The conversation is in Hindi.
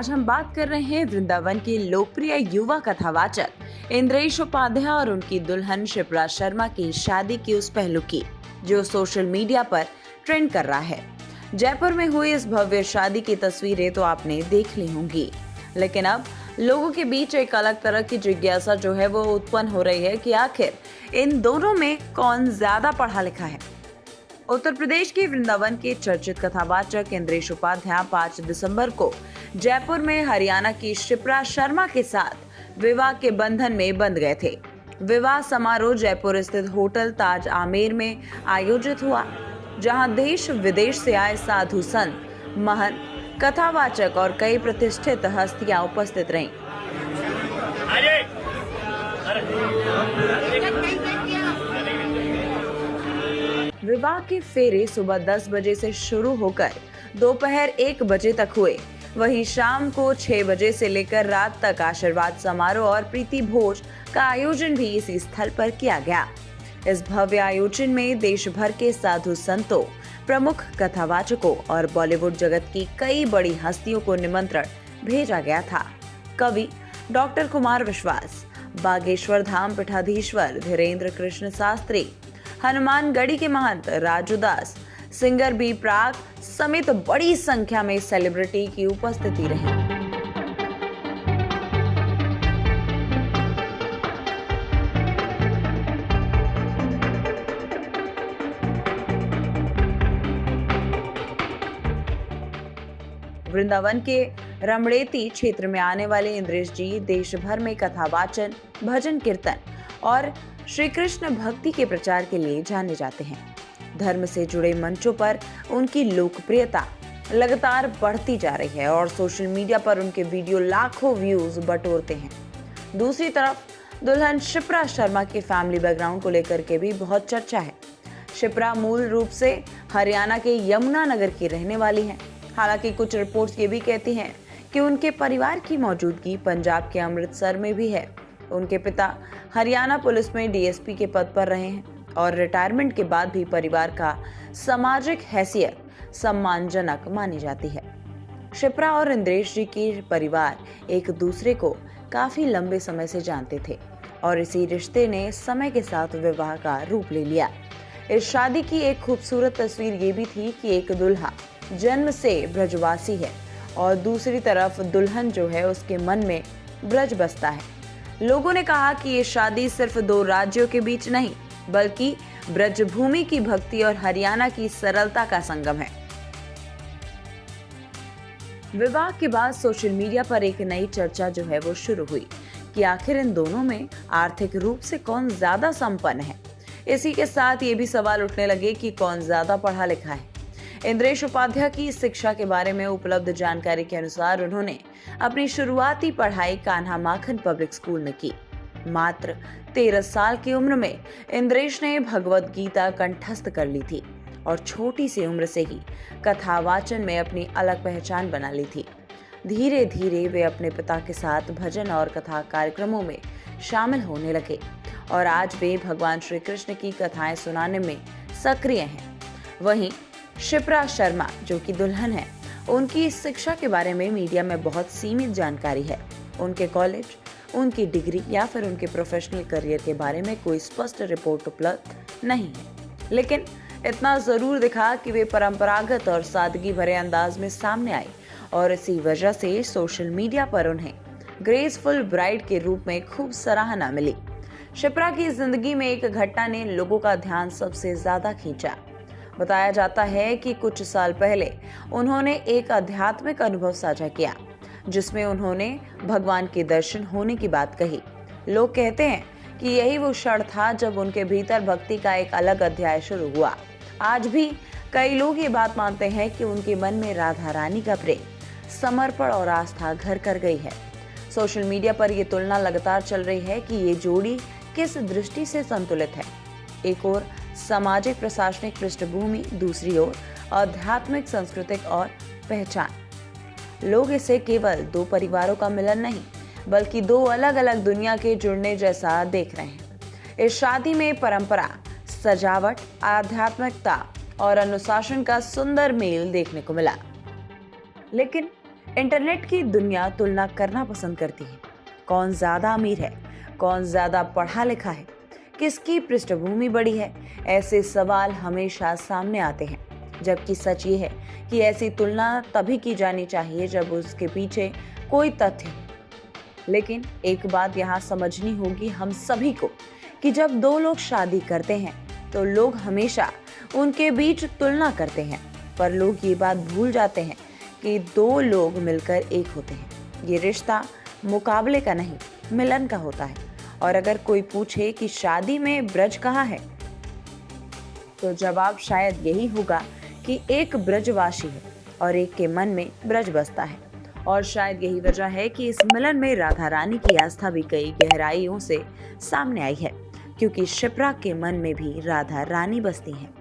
आज हम बात कर रहे हैं वृंदावन के लोकप्रिय युवा कथावाचक इंद्रेश उपाध्याय और उनकी दुल्हन शिप्रा शर्मा की शादी के उस पहलू की जो सोशल मीडिया पर ट्रेंड कर रहा है। जयपुर में हुई इस भव्य शादी की तस्वीरें तो आपने देख ली होंगी, लेकिन अब लोगों के बीच एक अलग तरह की जिज्ञासा जो है वो उत्पन्न हो रही है कि आखिर इन दोनों में कौन ज्यादा पढ़ा लिखा है। उत्तर प्रदेश के वृंदावन के चर्चित कथावाचक इंद्रेश उपाध्याय 5 दिसंबर को जयपुर में हरियाणा की शिप्रा शर्मा के साथ विवाह के बंधन में बंध गए थे। विवाह समारोह जयपुर स्थित होटल ताज आमेर में आयोजित हुआ, जहां देश विदेश से आए साधु संत, महंत, कथावाचक और कई प्रतिष्ठित हस्तियां उपस्थित रहीं। विवाह के फेरे सुबह 10 बजे से शुरू होकर दोपहर 1 बजे तक हुए। वहीं शाम को 6 बजे से लेकर रात तक आशीर्वाद समारोह और प्रीति भोज का आयोजन भी इसी स्थल पर किया गया। इस भव्य आयोजन में देश भर के साधु संतों, प्रमुख कथावाचकों और बॉलीवुड जगत की कई बड़ी हस्तियों को निमंत्रण भेजा गया था। कवि डॉक्टर कुमार विश्वास, बागेश्वर धाम पीठाधीश्वर धीरेन्द्र कृष्ण शास्त्री, हनुमानगढ़ी के महंत राजू दास, सिंगर बी प्राक समेत बड़ी संख्या में सेलिब्रिटी की उपस्थिति रही। वृंदावन के रमणेती क्षेत्र में आने वाले इंद्रेश जी देश भर में कथा वाचन, भजन कीर्तन और श्री कृष्ण भक्ति के प्रचार के लिए जाने जाते हैं। धर्म से जुड़े मंचों पर उनकी लोकप्रियता लगातार बढ़ती जा रही है और सोशल मीडिया पर उनके वीडियो लाखों व्यूज बटोरते हैं। दूसरी तरफ दुल्हन शिप्रा शर्मा के फैमिली बैकग्राउंड को लेकर के भी बहुत चर्चा है। शिप्रा मूल रूप से हरियाणा के यमुनानगर की रहने वाली हैं। हालांकि कुछ रिपोर्ट्स ये भी कहती हैं कि उनके परिवार की मौजूदगी पंजाब के अमृतसर में भी है। उनके पिता हरियाणा पुलिस में डीएसपी के पद पर रहे हैं और रिटायरमेंट के बाद भी परिवार का सामाजिक हैसियत सम्मानजनक मानी जाती है। शिप्रा और इंद्रेश जी के परिवार एक दूसरे को काफी लंबे समय से जानते थे और इसी रिश्ते ने समय के साथ विवाह का रूप ले लिया। इस शादी की एक खूबसूरत तस्वीर ये भी थी कि एक दुल्हा जन्म से ब्रजवासी है और दूसरी तरफ दुल्हन जो है उसके मन में ब्रज बसता है। लोगों ने कहा कि ये शादी सिर्फ 2 राज्यों के बीच नहीं बल्कि ब्रजभूमि की भक्ति और हरियाणा की सरलता का संगम है। विवाह के बाद सोशल मीडिया पर एक नई चर्चा जो है वो शुरू हुई कि आखिर इन दोनों में आर्थिक रूप से कौन ज्यादा संपन्न है। इसी के साथ ये भी सवाल उठने लगे कि कौन ज्यादा पढ़ा लिखा है। इंद्रेश उपाध्याय की शिक्षा के बारे में उपलब्ध जानकारी के अनुसार उन्होंने अपनी शुरुआती पढ़ाई कान्हा माखन पब्लिक स्कूल में की। मात्र 13 साल की उम्र में इंद्रेश ने भगवत गीता कंठस्थ कर ली थी और छोटी सी उम्र से ही कथा वाचन में अपनी अलग पहचान बना ली थी। धीरे धीरे वे अपने पिता के साथ भजन और कथा कार्यक्रमों में शामिल होने लगे और आज वे भगवान श्री कृष्ण की कथाएं सुनाने में सक्रिय हैं। वहीं शिप्रा शर्मा जो कि दुल्हन है, उनकी शिक्षा के बारे में मीडिया में बहुत सीमित जानकारी है। उनके कॉलेज, उनकी डिग्री या फिर उनके प्रोफेशनल करियर के बारे में कोई स्पष्ट रिपोर्ट उपलब्ध नहीं है, लेकिन इतना जरूर दिखा कि वे परंपरागत और सादगी भरे अंदाज में सामने आई और इसी वजह से सोशल मीडिया पर उन्हें ग्रेसफुल ब्राइड के रूप में खूब सराहना मिली। शिप्रा की जिंदगी में एक घटना ने लोगों का ध्यान सबसे ज्यादा खींचा। बताया जाता है कि कुछ साल पहले उन्होंने एक आध्यात्मिक अनुभव साझा किया जिसमें उन्होंने भगवान के दर्शन होने की बात कही। लोग कहते हैं कि यही वो क्षण था जब उनके भीतर भक्ति का एक अलग अध्याय शुरू हुआ। आज भी कई लोग ये बात मानते हैं कि उनके मन में राधा रानी का प्रेम, समर्पण और आस्था घर कर गई है। सोशल मीडिया पर ये तुलना लगातार चल रही है कि ये जोड़ी किस दृष्टि से संतुलित है। एक ओर सामाजिक प्रशासनिक पृष्ठभूमि, दूसरी ओर आध्यात्मिक सांस्कृतिक और पहचान। लोग इसे केवल 2 परिवारों का मिलन नहीं बल्कि 2 अलग अलग दुनिया के जुड़ने जैसा देख रहे हैं। इस शादी में परंपरा, सजावट, आध्यात्मिकता और अनुशासन का सुंदर मेल देखने को मिला। लेकिन इंटरनेट की दुनिया तुलना करना पसंद करती है। कौन ज्यादा अमीर है, कौन ज्यादा पढ़ा लिखा है, किसकी पृष्ठभूमि बड़ी है, ऐसे सवाल हमेशा सामने आते हैं। जबकि सच ये है कि ऐसी तुलना तभी की जानी चाहिए जब उसके पीछे कोई तथ्य हो। लेकिन एक बात यहाँ समझनी होगी हम सभी को कि जब दो लोग शादी करते हैं तो लोग हमेशा उनके बीच तुलना करते हैं, पर लोग ये बात भूल जाते हैं कि दो लोग मिलकर एक होते हैं। ये रिश्ता मुकाबले का नहीं, मिलन का होता है। और अगर कोई पूछे कि शादी में ब्रज कहाँ है, तो जवाब शायद यही होगा कि एक ब्रजवासी है और एक के मन में ब्रज बसता है। और शायद यही वजह है कि इस मिलन में राधा रानी की आस्था भी कई गहराइयों से सामने आई है, क्योंकि शिप्रा के मन में भी राधा रानी बसती हैं।